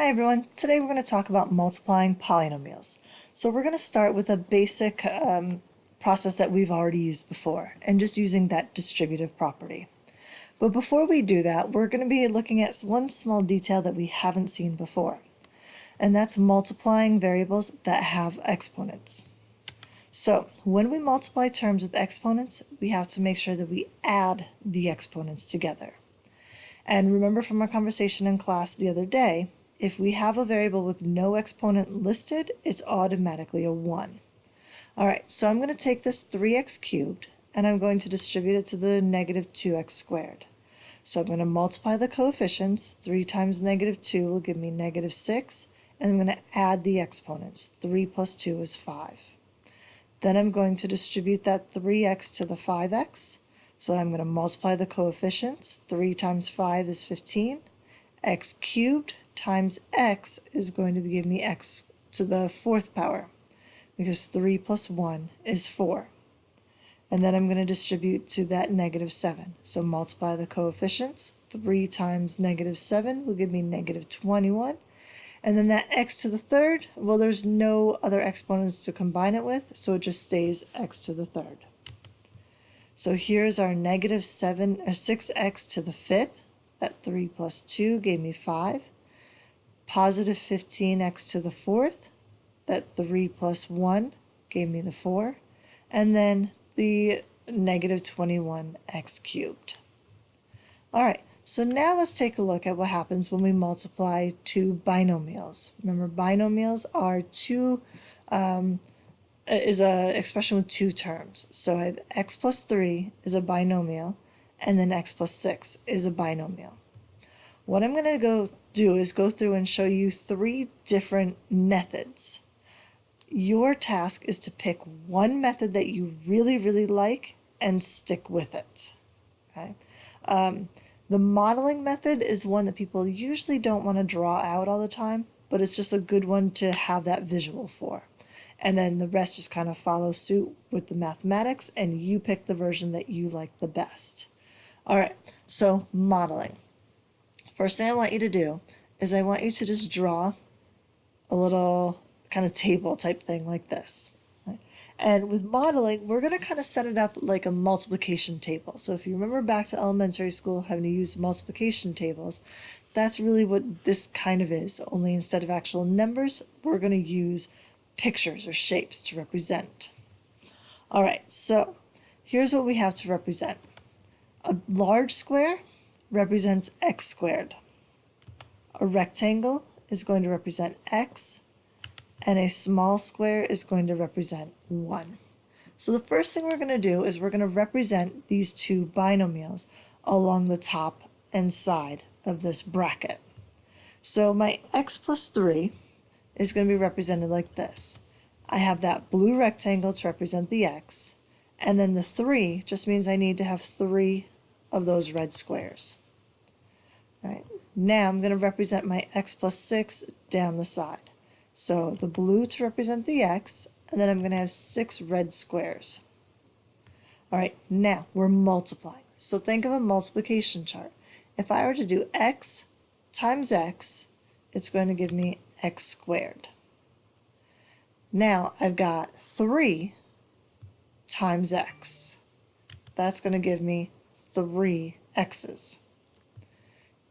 Hi everyone, today we're going to talk about multiplying polynomials. So we're going to start with a basic process that we've already used before and just using that distributive property. But before we do that, we're going to be looking at one small detail that we haven't seen before, and that's multiplying variables that have exponents. So when we multiply terms with exponents, we have to make sure that we add the exponents together. And remember from our conversation in class the other day, if we have a variable with no exponent listed, it's automatically a 1. All right, so I'm going to take this 3x cubed and I'm going to distribute it to the negative 2x squared. So I'm going to multiply the coefficients. 3 times negative 2 will give me negative 6, and I'm going to add the exponents. 3 plus 2 is 5. Then I'm going to distribute that 3x to the 5x. So I'm going to multiply the coefficients. 3 times 5 is 15. X cubed times x is going to give me x to the 4th power, because 3 plus 1 is 4. And then I'm going to distribute to that negative 7. So multiply the coefficients. 3 times negative 7 will give me negative 21. And then that x to the 3rd, well, there's no other exponents to combine it with, so it just stays x to the 3rd. So here's our negative 6x to the 5th. That 3 plus 2 gave me 5. Positive 15x to the 4th. That 3 plus 1 gave me the 4. And then the negative 21x cubed. All right, so now let's take a look at what happens when we multiply two binomials. Remember, binomials are is an expression with two terms. So I have x plus 3 is a binomial, and then x plus 6 is a binomial. What I'm going to do is go through and show you 3 different methods. Your task is to pick one method that you really, really like and stick with it. Okay? The modeling method is one that people usually don't want to draw out all the time, but it's just a good one to have that visual for. And then the rest just kind of follow suit with the mathematics, and you pick the version that you like the best. All right, so modeling. First thing I want you to do is I want you to just draw a little kind of table type thing like this. And with modeling, we're going to kind of set it up like a multiplication table. So if you remember back to elementary school having to use multiplication tables, that's really what this kind of is. Only instead of actual numbers, we're going to use pictures or shapes to represent. All right, so here's what we have to represent. A large square represents x squared. A rectangle is going to represent x, and a small square is going to represent 1. So the first thing we're going to do is we're going to represent these two binomials along the top and side of this bracket. So my x plus 3 is going to be represented like this. I have that blue rectangle to represent the x, and then the 3 just means I need to have 3 of those red squares. All right, now I'm going to represent my x plus 6 down the side. So the blue to represent the x, and then I'm going to have 6 red squares. All right, now we're multiplying. So think of a multiplication chart. If I were to do x times x, it's going to give me x squared. Now I've got 3 times x. That's going to give me 3 x's.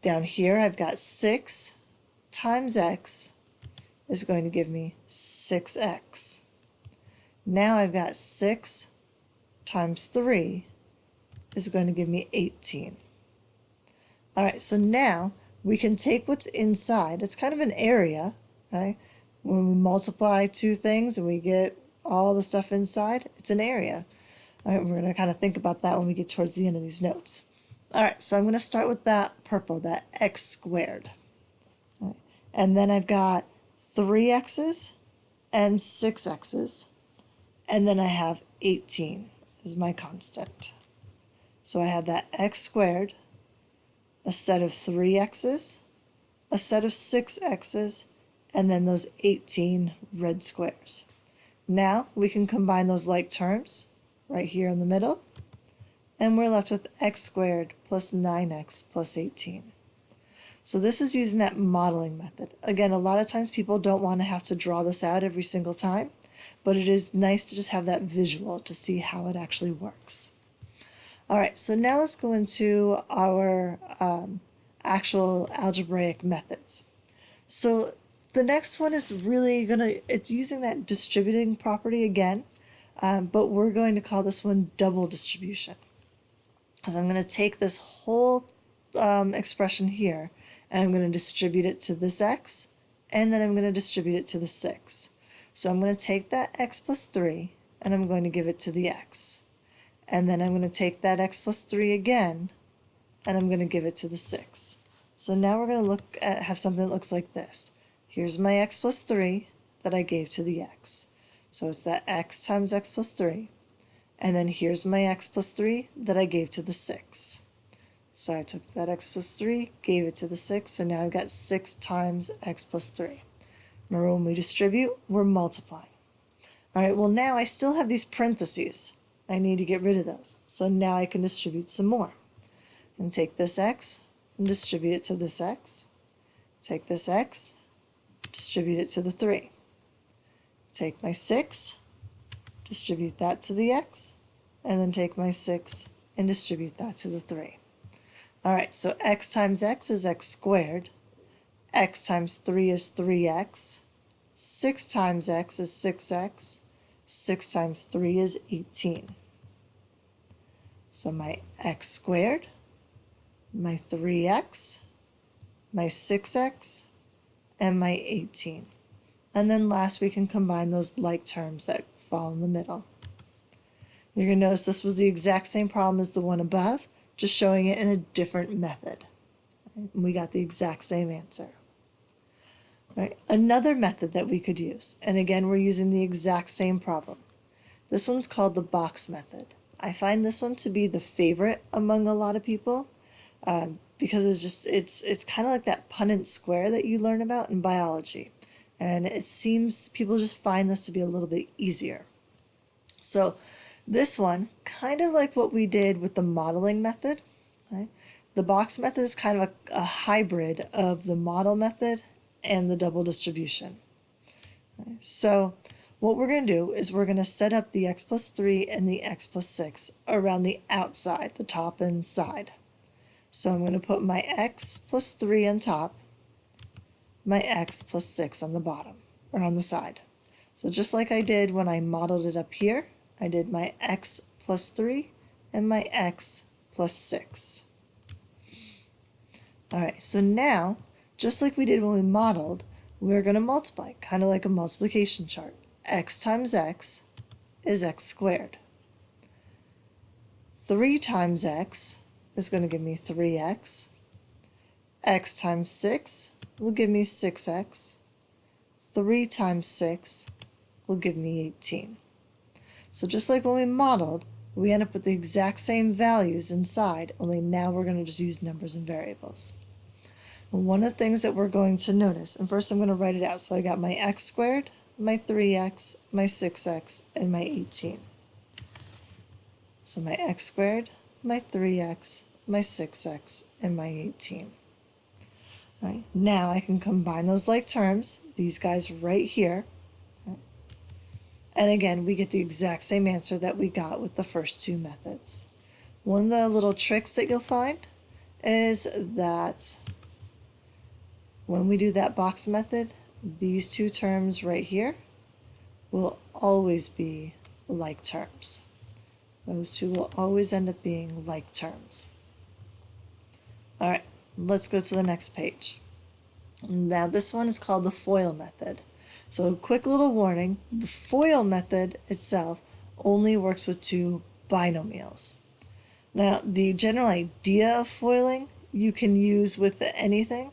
Down here I've got 6 times x is going to give me 6x. Now I've got 6 times 3 is going to give me 18. All right, so now we can take what's inside. It's kind of an area, okay? When we multiply two things and we get all the stuff inside, it's an area. All right, we're going to kind of think about that when we get towards the end of these notes. All right, so I'm going to start with that purple, that x squared. Right. And then I've got 3 x's and 6 x's, and then I have 18 as my constant. So I have that x squared, a set of 3 x's, a set of 6 x's, and then those 18 red squares. Now we can combine those like terms right here in the middle, and we're left with x squared plus 9x plus 18. So this is using that modeling method. Again, a lot of times people don't want to have to draw this out every single time, but it is nice to just have that visual to see how it actually works. All right, so now let's go into our actual algebraic methods. So the next one is really it's using that distributing property again, but we're going to call this one double distribution. Because I'm going to take this whole expression here, and I'm going to distribute it to this x, and then I'm going to distribute it to the 6. So I'm going to take that x plus 3, and I'm going to give it to the x. And then I'm going to take that x plus 3 again, and I'm going to give it to the 6. So now we're going to have something that looks like this. Here's my x plus 3 that I gave to the x. So it's that x times x plus 3. And then here's my x plus 3 that I gave to the 6. So I took that x plus 3, gave it to the 6, so now I've got 6 times x plus 3. Remember, when we distribute, we're multiplying. All right, well now I still have these parentheses. I need to get rid of those. So now I can distribute some more. And take this x and distribute it to this x. Take this x, distribute it to the 3. Take my 6, distribute that to the x, and then take my 6 and distribute that to the 3. All right, so x times x is x squared. X times 3 is 3x. 6 times x is 6x. 6 times 3 is 18. So my x squared, my 3x, my 6x, and my 18. And then last we can combine those like terms that fall in the middle. You're going to notice this was the exact same problem as the one above, just showing it in a different method. And we got the exact same answer. All right, another method that we could use, and again we're using the exact same problem. This one's called the box method. I find this one to be the favorite among a lot of people because it's kind of like that Punnett square that you learn about in biology. And it seems people just find this to be a little bit easier. So this one, kind of like what we did with the modeling method, right? The box method is kind of a hybrid of the model method and the double distribution. Okay? So what we're going to do is we're going to set up the x plus 3 and the x plus 6 around the outside, the top and side. So I'm going to put my x plus 3 on top, my x plus 6 on the bottom, or on the side. So just like I did when I modeled it up here, I did my x plus 3 and my x plus 6. All right, so now, just like we did when we modeled, we're going to multiply, kind of like a multiplication chart. X times x is x squared. 3 times x is going to give me 3x. X times 6 will give me 6x. 3 times 6 will give me 18. So just like when we modeled, we end up with the exact same values inside, only now we're going to just use numbers and variables. And one of the things that we're going to notice, and first I'm going to write it out. So I got my x squared, my 3x, my 6x, and my 18. So my x squared, my 3x, my 6x, and my 18. All right, now I can combine those like terms, these guys right here. And again, we get the exact same answer that we got with the first two methods. One of the little tricks that you'll find is that when we do that box method, these two terms right here will always be like terms. Those two will always end up being like terms. All right, let's go to the next page. Now this one is called the FOIL method. So a quick little warning, the FOIL method itself only works with two binomials. Now the general idea of foiling you can use with anything,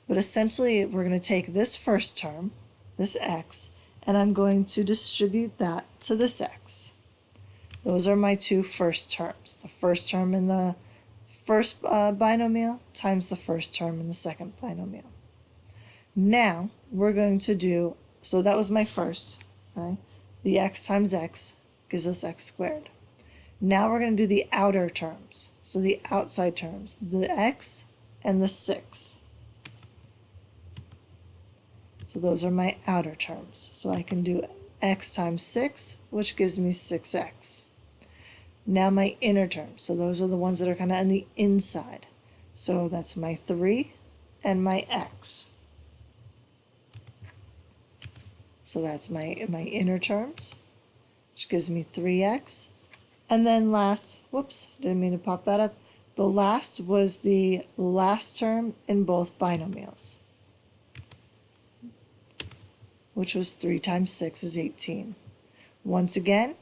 but essentially we're going to take this first term, this x, and I'm going to distribute that to this x. Those are my two first terms. The first term in the first binomial times the first term in the second binomial. Now we're going to do, so that was my first, right? The x times x gives us x squared. Now we're going to do the outer terms, so the outside terms, the x and the 6. So those are my outer terms. So I can do x times 6, which gives me 6x. Now my inner terms. So those are the ones that are kind of on the inside. So that's my 3 and my x. So that's my inner terms, which gives me 3x. And then last, whoops, didn't mean to pop that up. The last was the last term in both binomials, which was 3 times 6 is 18. Once again,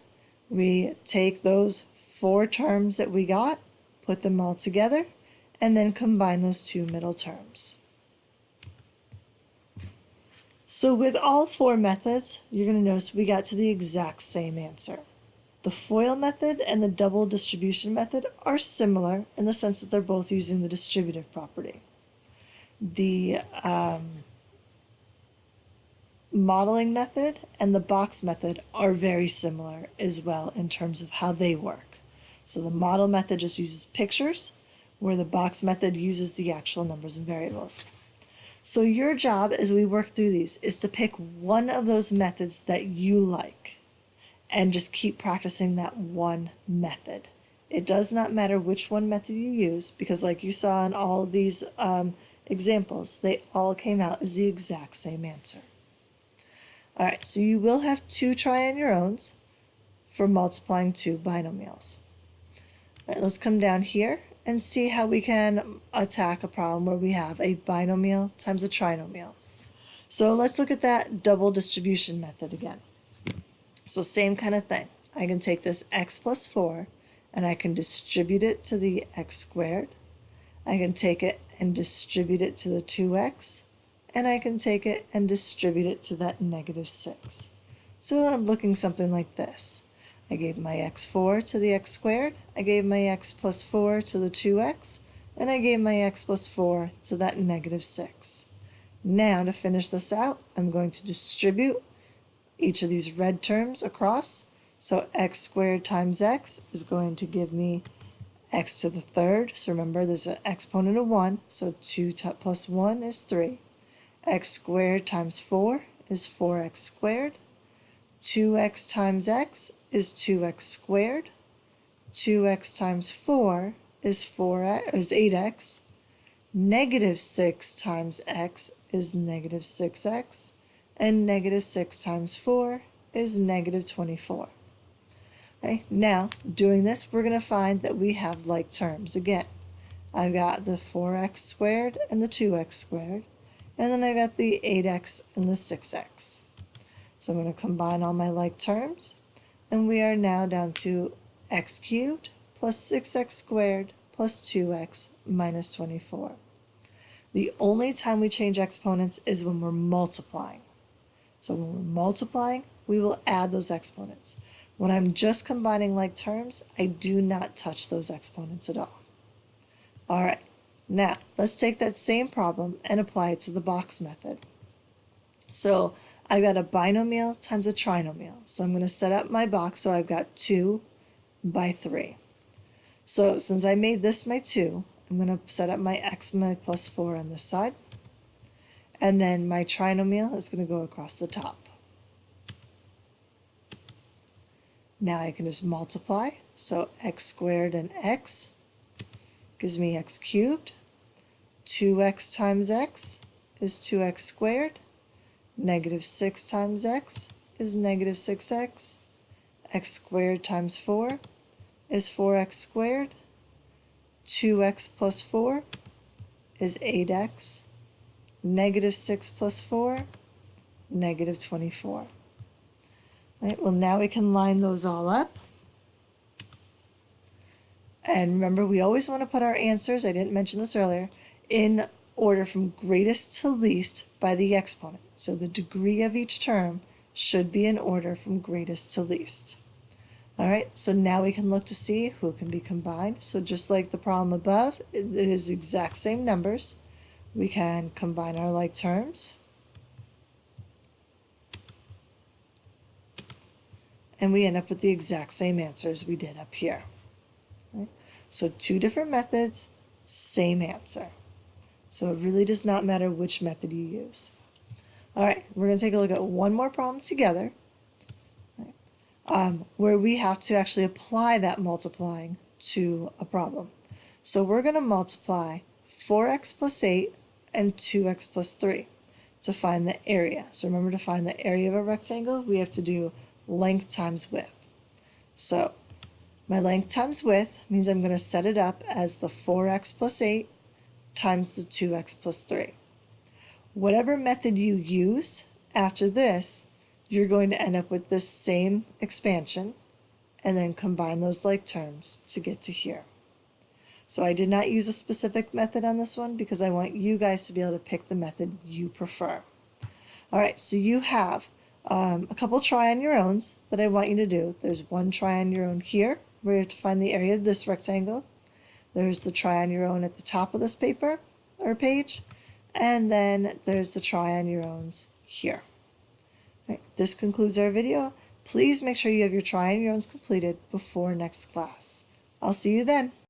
we take those 4 terms that we got, put them all together, and then combine those 2 middle terms. So with all 4 methods, you're going to notice we got to the exact same answer. The FOIL method and the double distribution method are similar in the sense that they're both using the distributive property. The modeling method and the box method are very similar as well in terms of how they work. So the model method just uses pictures, where the box method uses the actual numbers and variables. So your job as we work through these is to pick one of those methods that you like and just keep practicing that one method. It does not matter which one method you use, because like you saw in all of these examples, they all came out as the exact same answer. All right, so you will have to try on your own for multiplying 2 binomials. All right, let's come down here and see how we can attack a problem where we have a binomial times a trinomial. So let's look at that double distribution method again. So same kind of thing. I can take this x plus 4 and I can distribute it to the x squared. I can take it and distribute it to the 2x. And I can take it and distribute it to that negative 6. So I'm looking something like this. I gave my x4 to the x squared, I gave my x plus 4 to the 2x, and I gave my x plus 4 to that negative 6. Now to finish this out, I'm going to distribute each of these red terms across. So x squared times x is going to give me x to the third. So remember, there's an exponent of 1, so 2 plus 1 is 3. X squared times 4 is 4x squared. 2x times x is 2x squared. 2x times 4 is 8x. Negative 6 times x is negative 6x. And negative 6 times 4 is negative 24. Okay, now, doing this, we're going to find that we have like terms. Again, I've got the 4x squared and the 2x squared. And then I got the 8x and the 6x. So I'm going to combine all my like terms. And we are now down to x cubed plus 6x squared plus 2x minus 24. The only time we change exponents is when we're multiplying. So when we're multiplying, we will add those exponents. When I'm just combining like terms, I do not touch those exponents at all. All right. Now, let's take that same problem and apply it to the box method. So I've got a binomial times a trinomial. So I'm going to set up my box so I've got 2 by 3. So since I made this my 2, I'm going to set up my x and my plus 4 on this side. And then my trinomial is going to go across the top. Now I can just multiply. So x squared and x gives me x cubed. 2x times x is 2x squared. Negative 6 times x is negative 6x. X squared times 4 is 4x squared. 2x plus 4 is 8x. Negative 6 plus 4, negative 24. All right, well, now we can line those all up. And remember, we always want to put our answers, I didn't mention this earlier, in order from greatest to least by the exponent. So the degree of each term should be in order from greatest to least. All right, so now we can look to see who can be combined. So just like the problem above, it is exact same numbers. We can combine our like terms. And we end up with the exact same answers we did up here. Okay? So 2 different methods, same answer. So it really does not matter which method you use. All right, we're going to take a look at one more problem together where we have to actually apply that multiplying to a problem. So we're going to multiply 4x plus 8 and 2x plus 3 to find the area. So remember, to find the area of a rectangle, we have to do length times width. So my length times width means I'm going to set it up as the 4x plus 8 times the 2x plus 3. Whatever method you use after this, you're going to end up with this same expansion and then combine those like terms to get to here. So I did not use a specific method on this one because I want you guys to be able to pick the method you prefer. All right, so you have a couple try on your owns that I want you to do. There's one try on your own here where you have to find the area of this rectangle. There's the try on your own at the top of this paper or page. And then there's the try on your owns here. Right, this concludes our video. Please make sure you have your try on your owns completed before next class. I'll see you then.